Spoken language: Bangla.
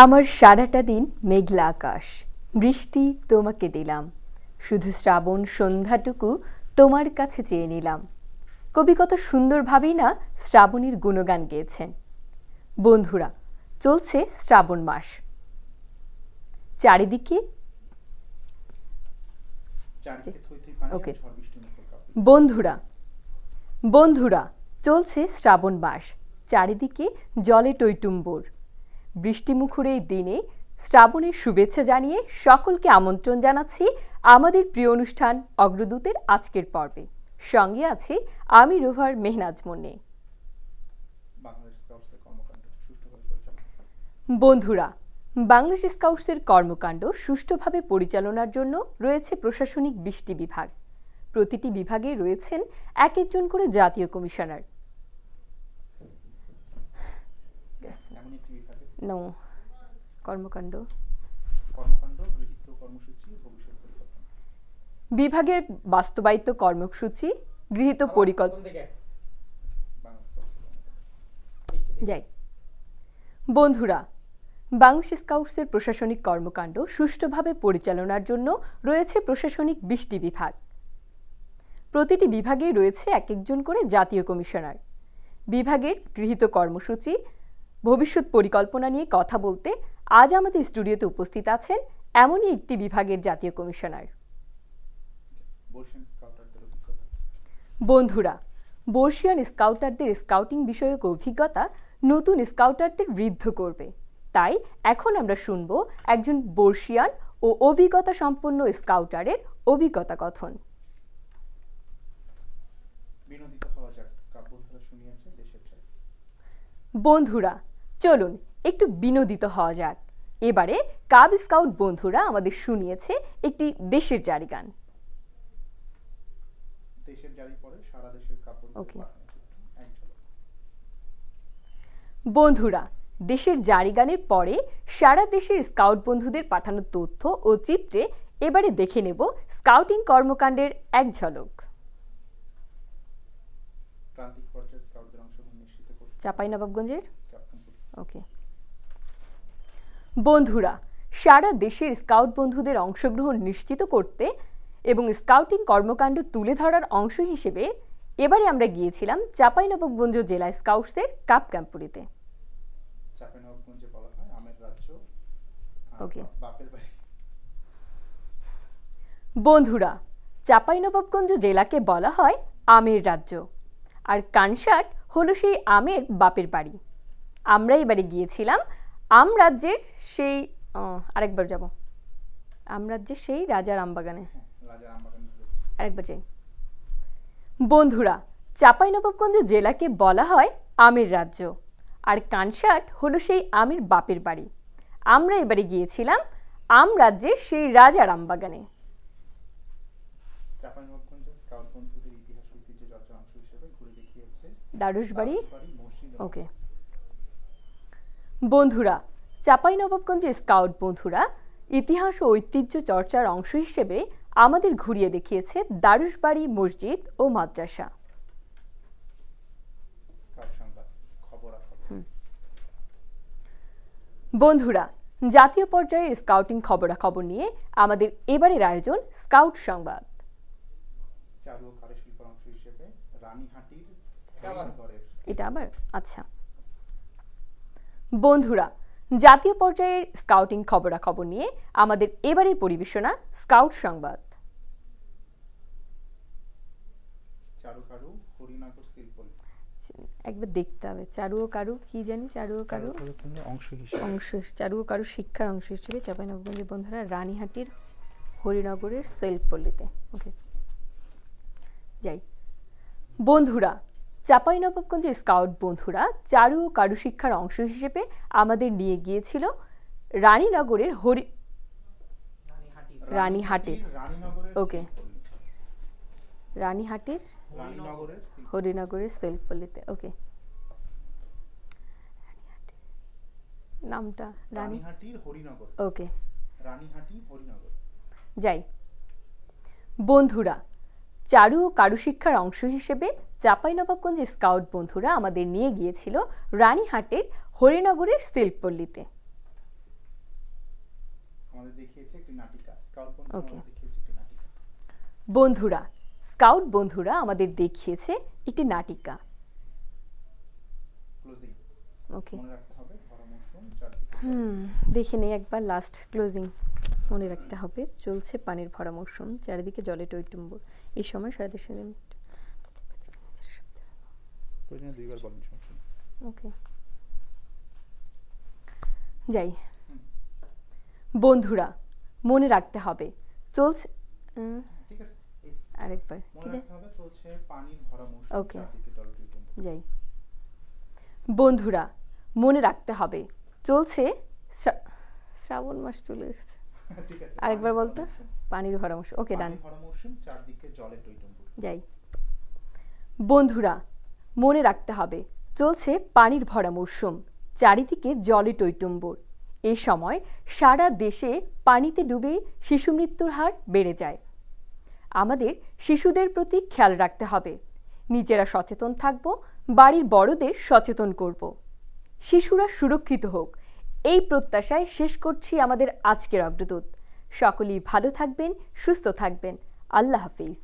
আমার সারাটা দিন মেঘলা আকাশ, বৃষ্টি তোমাকে দিলাম, শুধু শ্রাবণ সন্ধ্যাটুকু তোমার কাছে চেয়ে নিলাম। কবি কত সুন্দরভাবেই না শ্রাবণীর গুণগান গেয়েছেন। বন্ধুরা, চলছে শ্রাবণ মাস, চারিদিকে ওকে বন্ধুরা চলছে শ্রাবণ মাস, চারিদিকে জলে টইটুম্বর। বৃষ্টিমুখর এই দিনে শ্রাবণের শুভেচ্ছা জানিয়ে সকলকে আমন্ত্রণ জানাচ্ছি আমাদের প্রিয় অনুষ্ঠান অগ্রদূতের আজকের পর্বে। সঙ্গে আছি আমি রোভার মেহনাজ মনে। বন্ধুরা, বাংলাদেশ স্কাউটসের কর্মকাণ্ড সুষ্ঠুভাবে পরিচালনার জন্য রয়েছে প্রশাসনিক 20টি বিভাগ। প্রতিটি বিভাগে রয়েছেন এক একজন করে জাতীয় কমিশনার। বিভাগের বাস্তবায়িত কর্মসূচি, গৃহীত পরিকল্পনা। বন্ধুরা, বাংলাদেশ স্কাউটসের প্রশাসনিক কর্মকাণ্ড সুষ্ঠুভাবে পরিচালনার জন্য রয়েছে প্রশাসনিক 20টি বিভাগ। প্রতিটি বিভাগেই রয়েছে এক একজন করে জাতীয় কমিশনার। বিভাগের গৃহীত কর্মসূচি, ভবিষ্যৎ পরিকল্পনা নিয়ে কথা বলতে আজ আমাদের স্টুডিওতে উপস্থিত আছেন এমনই একটি বিভাগের জাতীয় কমিশনার। বন্ধুরা, বর্ষিয়ান স্কাউটারদের স্কাউটিং বিষয়ক অভিজ্ঞতা নতুন স্কাউটারদের ঋদ্ধ করবে। তাই এখন আমরা শুনব একজন বর্ষিয়ান ও অভিজ্ঞতা সম্পন্ন স্কাউটারের অভিজ্ঞতা কথন। বন্ধুরা, চলুন একটু বিনোদিত হওয়া যাক। এবারে কাব স্কাউট বন্ধুরা আমাদের শুনিয়েছে একটি দেশের জারি গান। বন্ধুরা, দেশের জারি গানের পরে সারা দেশের স্কাউট বন্ধুদের পাঠানো তথ্য ও চিত্রে এবারে দেখে নেব স্কাউটিং কর্মকাণ্ডের এক ঝলক। চাঁপাইনবাবগঞ্জের ওকে। বন্ধুরা, সারা দেশের স্কাউট বন্ধুদের অংশগ্রহণ নিশ্চিত করতে এবং স্কাউটিং কর্মকাণ্ড তুলে ধরার অংশ হিসেবে এবারে আমরা গিয়েছিলাম চাঁপাইনবাবগঞ্জ জেলা স্কাউটসের কাপ ক্যাম্পুরিতে। বন্ধুরা, চাঁপাইনবাবগঞ্জ জেলাকে বলা হয় আমের রাজ্য, আর কানসাট হলো সেই আমের বাপের বাড়ি। আমরা এবারে গিয়েছিলাম আম রাজ্যের সেই আরেকবার যাব আম রাজ্যের সেই রাজার আমবাগানে। আরেকবার যাই। বন্ধুরা, চাঁপাইনবাবগঞ্জ জেলাকে বলা হয় আমের রাজ্য, আর কানসাট হলো সেই আমের বাপের বাড়ি। আমরা এবারে গিয়েছিলাম আম রাজ্যের সেই রাজার আমবাগানে। দারুশবাড়ি ওকে। বন্ধুরা, চাঁপাইনবাবগঞ্জের স্কাউট বন্ধুরা ইতিহাস ও ঐতিহ্য চর্চার অংশ হিসেবে আমাদের ঘুরিয়ে দেখিয়েছে দারুশবাড়ি মসজিদ ও মাদ্রাসা। বন্ধুরা, জাতীয় পর্যায়ের স্কাউটিং খবরাখবর নিয়ে আমাদের এবারের আয়োজন স্কাউট সংবাদ। এটা আবার আচ্ছা। বন্ধুরা, জাতীয় পর্যায়ের স্কাউটিং খবরাখবর নিয়ে আমাদের এবারের পরিবেশনা স্কাউট সংবাদ। একবার দেখতে হবে চারু ও কারু কি জানি। চারু ও কারু অংশ চারু ও কারু শিক্ষার অংশ হিসেবে চাঁপাইনবাবগঞ্জের বন্ধুরা রানীহাটির হরিনগরের সেলফপল্লিতে ওকে যাই। বন্ধুরা, চাঁপাইনবাবগঞ্জের স্কাউট বন্ধুরা চারু ও কারু শিক্ষার অংশ হিসেবে আমাদের নিয়ে গিয়েছিল রানীনগরের রানীহাটের ওকে রানীহাটের হরিনগরের সেলফপল্লিতে ওকে নামটা রানীহাটির হরিনগর ওকে রানীহাটি হরিনগর যাই। বন্ধুরা, চারু ও কারুশিক্ষার অংশ হিসেবে চাঁপাইনবাবগঞ্জের স্কাউট বন্ধুরা আমাদের নিয়ে গিয়েছিল রানীহাটের হরিনগরের সিল্কপল্লীতে। বন্ধুরা, স্কাউট বন্ধুরা আমাদের দেখিয়েছে একটি নাটিকা। ওকে, দেখে নেই একবার লাস্ট ক্লোজিং। মনে রাখতে হবে, চলছে পানির ভরা মৌসুম, চারিদিকে জলে টইটুম্বুর, এই সময় সারা দেশে। ওকে, যাই। বন্ধুরা, মনে রাখতে হবে, চলছে আরেকবার। ওকে, যাই। বন্ধুরা, মনে রাখতে হবে, চলছে শ্রাবণ মাস চলে এসেছে। আরেকবার বলতো, পানির ভরা মৌসুম। ওকে, ডান। যাই। বন্ধুরা, মনে রাখতে হবে, চলছে পানির ভরা মৌসুম, চারিদিকে জলে টইটুম্বুর। এই সময় সারা দেশে পানিতে ডুবে শিশু মৃত্যুর হার বেড়ে যায়। আমাদের শিশুদের প্রতি খেয়াল রাখতে হবে, নিজেরা সচেতন থাকব, বাড়ির বড়দের সচেতন করব, শিশুরা সুরক্ষিত হোক, এই প্রত্যাশায় শেষ করছি আমাদের আজকের অগ্রদূত। সকলেই ভালো থাকবেন, সুস্থ থাকবেন। আল্লাহ হাফিজ।